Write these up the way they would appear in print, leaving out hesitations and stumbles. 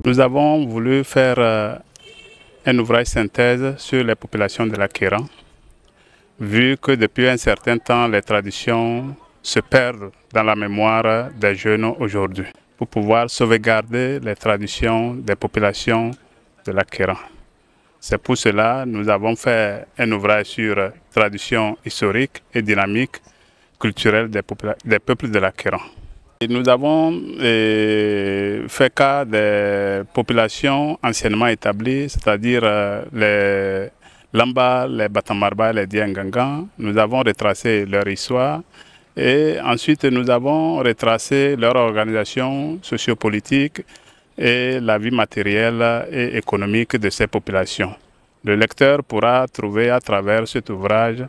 Nous avons voulu faire un ouvrage synthèse sur les populations de l'Akéran, vu que depuis un certain temps, les traditions se perdent dans la mémoire des jeunes aujourd'hui, pour pouvoir sauvegarder les traditions des populations de l'Akéran. C'est pour cela que nous avons fait un ouvrage sur traditions historiques et dynamiques culturelles des peuples de l'Akéran. Nous avons fait cas des populations anciennement établies, c'est-à-dire les Lamba, les Batamarba, les Diengangan. Nous avons retracé leur histoire et ensuite nous avons retracé leur organisation sociopolitique et la vie matérielle et économique de ces populations. Le lecteur pourra trouver à travers cet ouvrage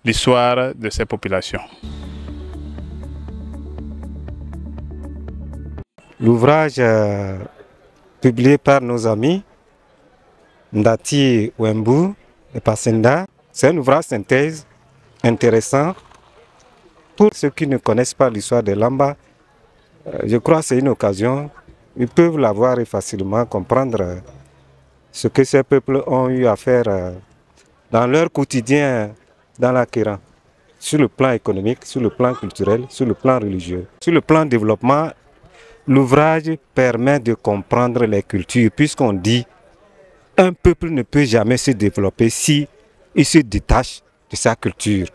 l'histoire de ces populations. L'ouvrage publié par nos amis Ndati Wembu et Passenda, c'est un ouvrage synthèse intéressant. Pour ceux qui ne connaissent pas l'histoire de Lamba, je crois que c'est une occasion. Ils peuvent la voir et facilement comprendre ce que ces peuples ont eu à faire dans leur quotidien dans l'Akéran, sur le plan économique, sur le plan culturel, sur le plan religieux. Sur le plan développement, l'ouvrage permet de comprendre les cultures, puisqu'on dit qu'un peuple ne peut jamais se développer si il se détache de sa culture.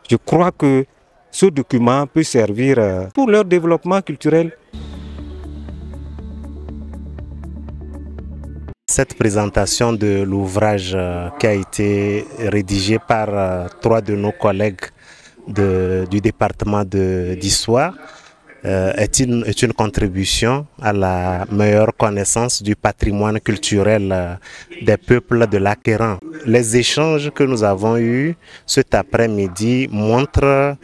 Je crois que ce document peut servir pour leur développement culturel. Cette présentation de l'ouvrage qui a été rédigé par 3 de nos collègues du département d'histoire est une contribution à la meilleure connaissance du patrimoine culturel des peuples de l'Akéran. Les échanges que nous avons eus cet après-midi montrent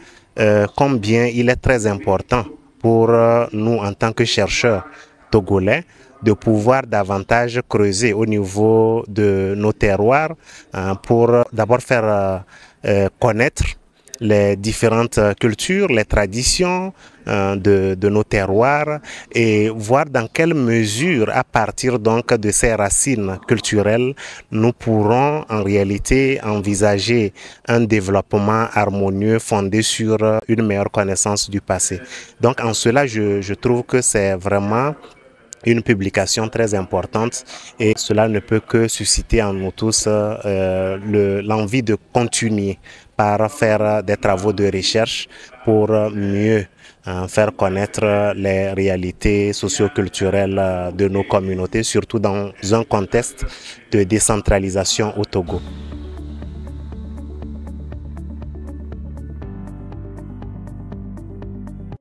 combien il est très important pour nous en tant que chercheurs togolais de pouvoir davantage creuser au niveau de nos terroirs pour d'abord faire connaître les différentes cultures, les traditions de nos terroirs et voir dans quelle mesure, à partir donc de ces racines culturelles, nous pourrons en réalité envisager un développement harmonieux fondé sur une meilleure connaissance du passé. Donc en cela, je trouve que c'est vraiment une publication très importante et cela ne peut que susciter en nous tous l'envie de continuer par faire des travaux de recherche pour mieux faire connaître les réalités socio-culturelles de nos communautés, surtout dans un contexte de décentralisation au Togo.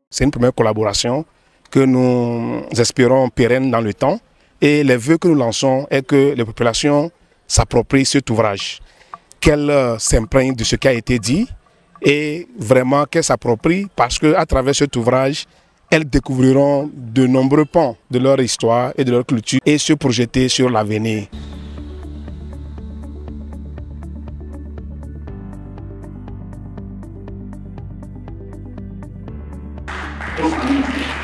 C'est une première collaboration que nous espérons pérenne dans le temps. Et les vœux que nous lançons est que les populations s'approprient cet ouvrage, qu'elles s'imprègnent de ce qui a été dit et vraiment qu'elles s'approprient parce qu'à travers cet ouvrage, elles découvriront de nombreux pans de leur histoire et de leur culture et se projeter sur l'avenir. Thank you.